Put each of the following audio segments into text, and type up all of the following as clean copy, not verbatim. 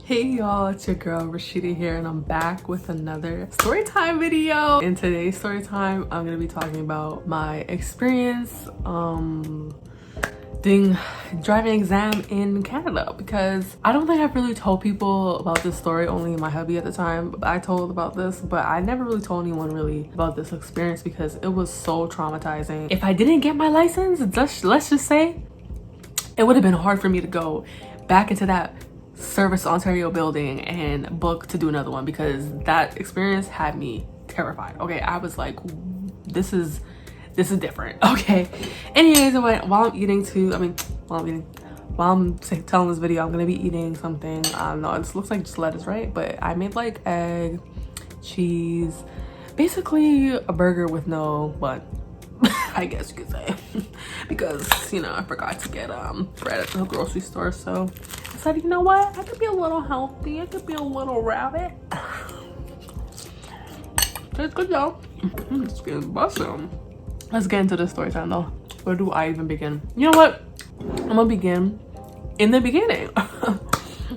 Hey y'all, it's your girl Rasheda here, and I'm back with another storytime video. In today's storytime, I'm gonna be talking about my experience doing driving exam in Canada, because I don't think I've really told people about this story. Only my hubby at the time I told about this, but I never really told anyone really about this experience because it was so traumatizing. If I didn't get my license, let's just say, it would have been hard for me to go back into that Service Ontario building and book to do another one, because that experience had me terrified. Okay, I was like, this is different. Okay, anyways, while I'm eating telling this video, I'm gonna be eating something. I don't know, this looks like just lettuce, right? But I made like egg, cheese, basically a burger with no bun. I guess you could say, because you know I forgot to get bread at the grocery store, so I said, you know what, I could be a little healthy, I could be a little rabbit. It's good though. It's getting busted. Let's get into the story time though. Where do I even begin? You know what, I'm gonna begin in the beginning.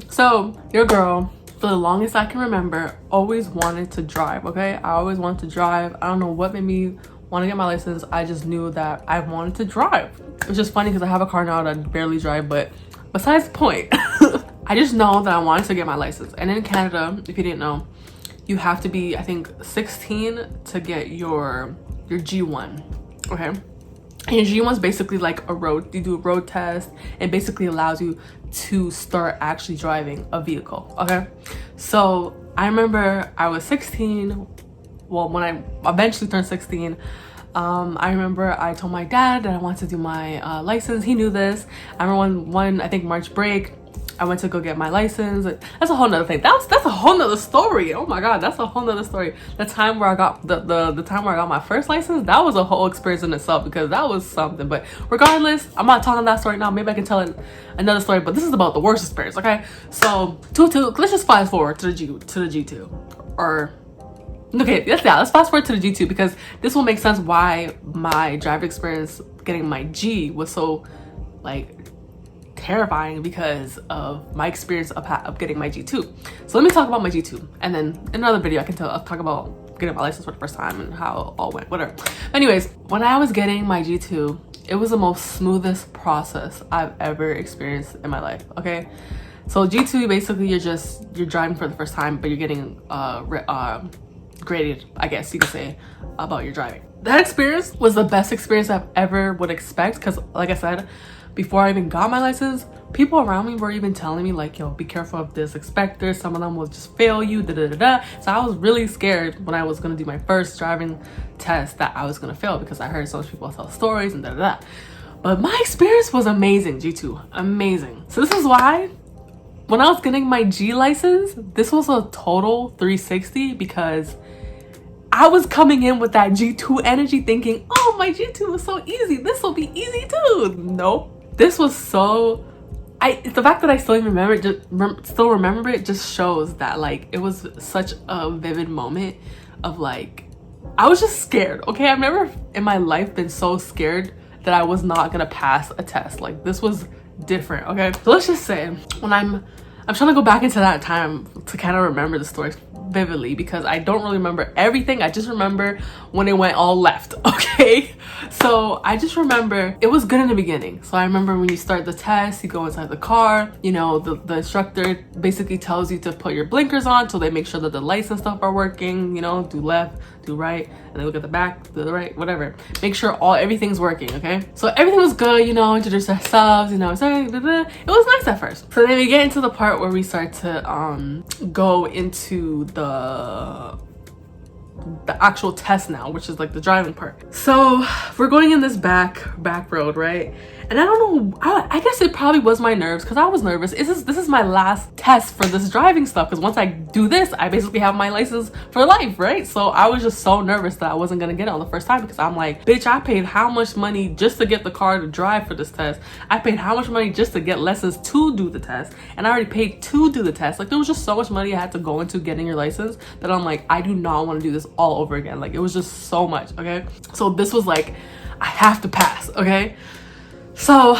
So your girl, for the longest I can remember, always wanted to drive. Okay, I always wanted to drive. I don't know what made me want to get my license. I just knew that I wanted to drive. It's just funny because I have a car now that I barely drive, but besides the point. I just know that I wanted to get my license. And in Canada, if you didn't know, you have to be, I think, 16 to get your G1. Okay, and your G1 is basically like you do a road test. It basically allows you to start actually driving a vehicle. Okay, so I remember I was 16. Well, when I eventually turned 16, I remember I told my dad that I wanted to do my license. He knew this. I remember one I think March break, I went to go get my license. That's a whole nother thing. That's a whole nother story. Oh my god, that's a whole nother story. The time where I got the time where I got my first license, that was a whole experience in itself, because that was something. But regardless, I'm not talking that story now. Maybe I can tell another story, but this is about the worst experience. Okay, so let's just fast forward to the G2, or okay, let's fast forward to the G2, because this will make sense why my drive experience getting my G was so like terrifying, because of my experience of getting my G2. So let me talk about my G2, and then in another video I'll talk about getting my license for the first time and how it all went, whatever. Anyways, when I was getting my G2, it was the most smoothest process I've ever experienced in my life. Okay, so G2, basically you're driving for the first time, but you're getting graded, I guess you could say, about your driving. That experience was the best experience I've ever would expect, because like I said, before I even got my license, people around me were even telling me like, yo, be careful of this, expect this, some of them will just fail you, So I was really scared when I was gonna do my first driving test that I was gonna fail, because I heard so much people tell stories and But my experience was amazing. G2, amazing. So this is why when I was getting my G license, this was a total 360, because I was coming in with that G2 energy thinking, oh, my G2 was so easy, this will be easy too. Nope. This was so, the fact that I still even remember it just shows that like it was such a vivid moment of like, I was just scared. Okay, I've never in my life been so scared that I was not gonna pass a test. Like, this was different. Okay, so let's just say when I'm trying to go back into that time to kind of remember the story vividly, because I don't really remember everything. I just remember when it went all left. Okay, so I just remember it was good in the beginning. So I remember when you start the test, you go inside the car, you know, the instructor basically tells you to put your blinkers on, so they make sure that the lights and stuff are working, you know, do left, do right, and then look at the back, do the right, whatever, make sure everything's working. Okay, so everything was good, you know, introduce ourselves, you know, it was nice at first. So then we get into the part where we start to go into the actual test now, which is like the driving part. So we're going in this back road, right? And I don't know, I guess it probably was my nerves, because I was nervous. This is my last test for this driving stuff, because once I do this, I basically have my license for life, right? So I was just so nervous that I wasn't gonna get it on the first time, because I'm like, bitch, I paid how much money just to get the car to drive for this test? I paid how much money just to get lessons to do the test? And I already paid to do the test. Like, there was just so much money I had to go into getting your license that I'm like, I do not want to do this all over again. Like, it was just so much. Okay, so this was like, I have to pass. Okay, so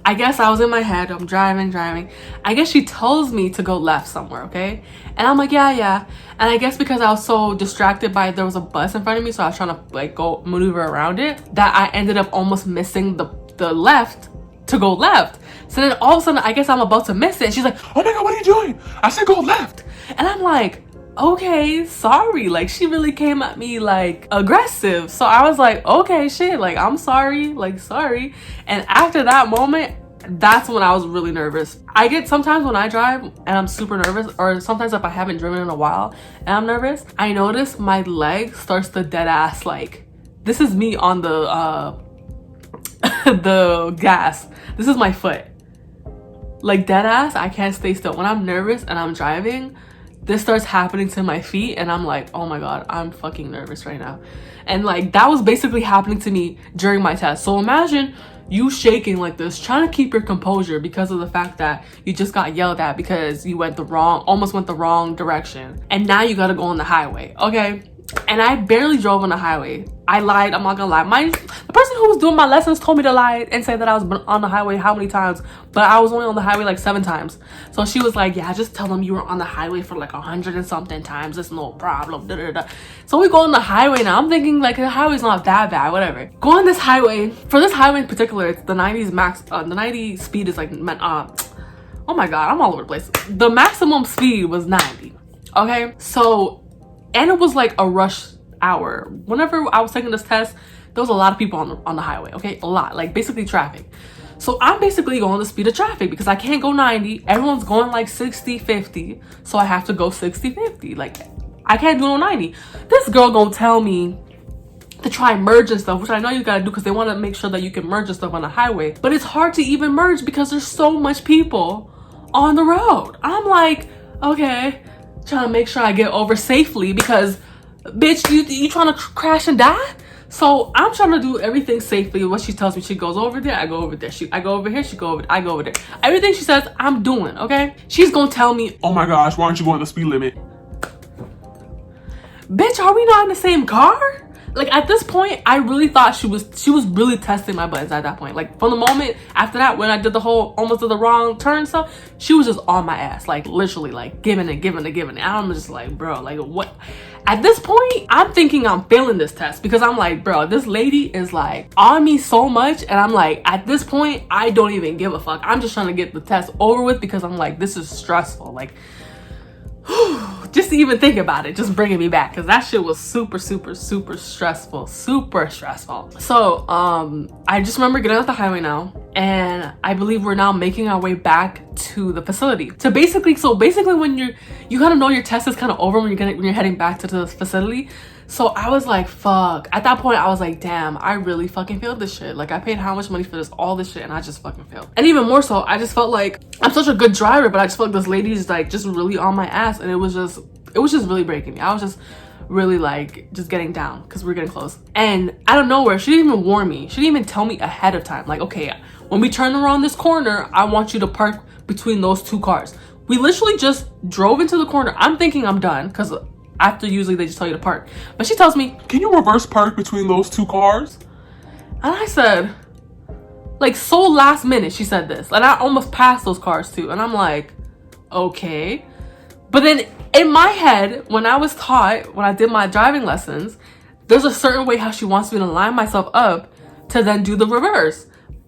I guess I was in my head, I'm driving. I guess she tells me to go left somewhere, okay? And I'm like, yeah. And I guess because I was so distracted by there was a bus in front of me, so I was trying to like go maneuver around it, that I ended up almost missing the left to go left. So then all of a sudden, I guess I'm about to miss it. And she's like, oh my God, what are you doing? I said go left. And I'm like, okay, sorry. Like, she really came at me like aggressive. So I was like, okay, shit, like, I'm sorry, like, sorry. And after that moment, that's when I was really nervous. I get sometimes when I drive and I'm super nervous, or sometimes if I haven't driven in a while and I'm nervous, I notice my leg starts to dead ass. Like, this is me on the the gas. This is my foot. Like, dead ass, I can't stay still. When I'm nervous and I'm driving, this starts happening to my feet, and I'm like, oh my God, I'm fucking nervous right now. And like, that was basically happening to me during my test. So imagine you shaking like this, trying to keep your composure because of the fact that you just got yelled at because you almost went the wrong direction. And now you gotta go on the highway, okay? And I barely drove on the highway. I lied, I'm not gonna lie. The person who was doing my lessons told me to lie and say that I was on the highway how many times, but I was only on the highway like 7 times. So she was like, yeah, just tell them you were on the highway for like 100 and something times. It's no problem. Da, da, da. So we go on the highway now. I'm thinking like the highway's not that bad, whatever. Go on this highway. For this highway in particular, it's the 90s max. The 90 speed is like, oh my God, I'm all over the place. The maximum speed was 90. Okay, so, and it was like a rush hour. Whenever I was taking this test, there was a lot of people on the highway, okay? A lot, like basically traffic. So I'm basically going the speed of traffic because I can't go 90. Everyone's going like 60, 50. So I have to go 60, 50. Like, I can't do no 90. This girl gonna tell me to try merge and stuff, which I know you gotta do because they want to make sure that you can merge and stuff on the highway. But it's hard to even merge because there's so much people on the road. I'm like, okay, trying to make sure I get over safely because, bitch, you trying to crash and die? So I'm trying to do everything safely. What she tells me, she goes over there, I go over there. I go over here, she go over, I go over there. Everything she says, I'm doing, okay? She's gonna tell me, oh my gosh, why aren't you going the speed limit? Bitch, are we not in the same car? Like, at this point, I really thought she was really testing my buttons at that point. Like, from the moment after that, when I did the whole almost did the wrong turn stuff, she was just on my ass, like literally, like giving it. And I'm just like, bro, like what? At this point, I'm thinking I'm failing this test because I'm like, bro, this lady is like on me so much, and I'm like, at this point, I don't even give a fuck. I'm just trying to get the test over with because I'm like, this is stressful. Like, just to even think about it, just bringing me back, because that shit was super stressful. So I just remember getting off the highway now, and I believe we're now making our way back to the facility. So basically when you kind of know your test is kind of over when you're heading back to the facility. So I was like, fuck. At that point, I was like, damn, I really fucking failed this shit. Like, I paid how much money for all this shit, and I just fucking failed. And even more so, I just felt like I'm such a good driver, but I just felt like this lady's like just really on my ass, and it was just really breaking me. I was just really like just getting down because we're getting close. And out of nowhere, she didn't even warn me. She didn't even tell me ahead of time. Like, okay, when we turn around this corner, I want you to park between those 2 cars. We literally just drove into the corner. I'm thinking I'm done because after usually they just tell you to park. But she tells me, can you reverse park between those 2 cars? And I said, like, so last minute she said this. And I almost passed those cars too. And I'm like, okay. But then in my head, when I did my driving lessons, there's a certain way how she wants me to line myself up to then do the reverse.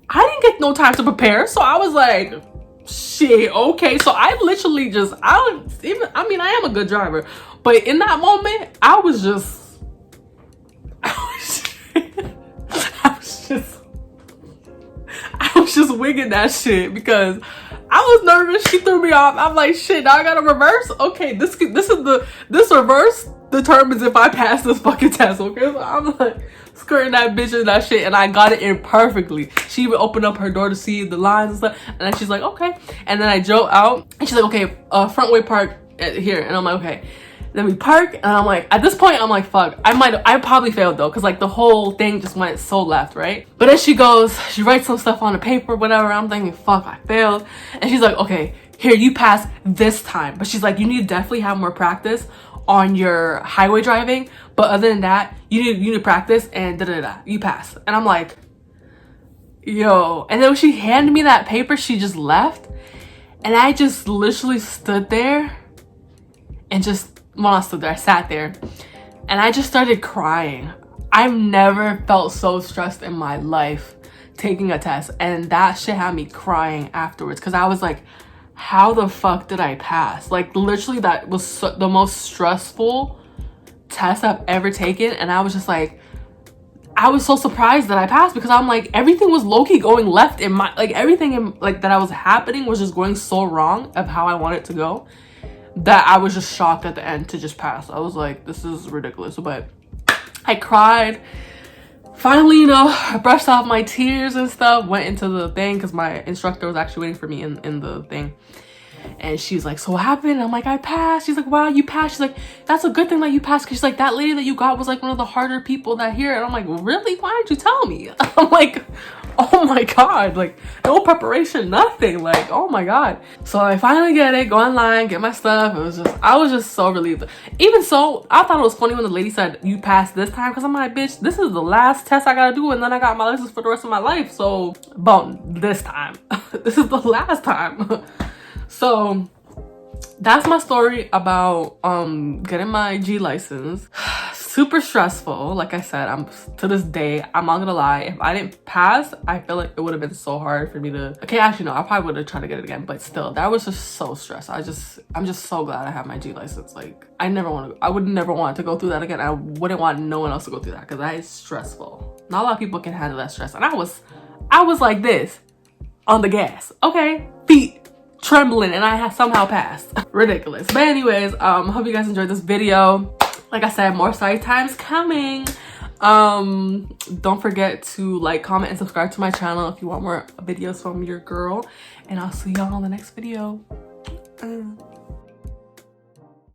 I didn't get no time to prepare. So I was like, shit, okay. So I literally just, I am a good driver. But in that moment, I was just wigging that shit because I was nervous. She threw me off. I'm like, shit, now I gotta reverse? Okay, this reverse determines if I pass this fucking test, okay? So I'm like skirting that bitch and that shit, and I got it in perfectly. She even opened up her door to see the lines and stuff, and then she's like, okay. And then I drove out, and she's like, okay, front way park here. And I'm like, okay. Then we park, and I'm like, at this point, I'm like, fuck. I probably failed though, because like the whole thing just went so left, right? But then she writes some stuff on the paper, whatever. I'm thinking, fuck, I failed. And she's like, okay, here, you pass this time. But she's like, you need to definitely have more practice on your highway driving. But other than that, you need to practice and you pass. And I'm like, Yo, and then when she handed me that paper, she just left. And I just literally stood there and just, well, not stood there, I sat there. And I just started crying. I've never felt so stressed in my life taking a test. And that shit had me crying afterwards. Because I was like, how the fuck did I pass? Like, literally, that was the most stressful test I've ever taken. And I was just like, I was so surprised that I passed, because I'm like, everything was low-key going left in my, like, everything in, like, that I was happening was just going so wrong of how I wanted it to go, that I was just shocked at the end to just pass. I was like, this is ridiculous. But I cried. Finally, you know, I brushed off my tears and stuff, went into the thing, because my instructor was actually waiting for me in the thing. And she's like, so what happened? I'm like, I passed. She's like, wow, you passed. She's like, that's a good thing that you passed. Because she's like, that lady that you got was like one of the harder people that here. And I'm like, really? Why didn't you tell me? I'm like, oh my God, like no preparation, nothing. Like, oh my God. So I finally get it, go online, get my stuff. It was just, I was just so relieved. Even so, I thought it was funny when the lady said, you passed this time. Because I'm like, bitch, this is the last test I got to do. And then I got my license for the rest of my life. So, about this time. This is the last time. So that's my story about getting my G license. Super stressful. Like I said, I'm to this day, I'm not gonna lie, if I didn't pass, I feel like it would have been so hard for me to, okay, actually no, I probably would have tried to get it again, but still, that was just so stressed. I'm just so glad I have my G license. Like, I would never want to go through that again. I wouldn't want no one else to go through that, because that is stressful. Not a lot of people can handle that stress. And I was like this on the gas, okay, feet trembling, and I have somehow passed. Ridiculous. But anyways, hope you guys enjoyed this video. Like I said, more story times coming. Don't forget to like, comment, and subscribe to my channel if you want more videos from your girl, and I'll see y'all on the next video.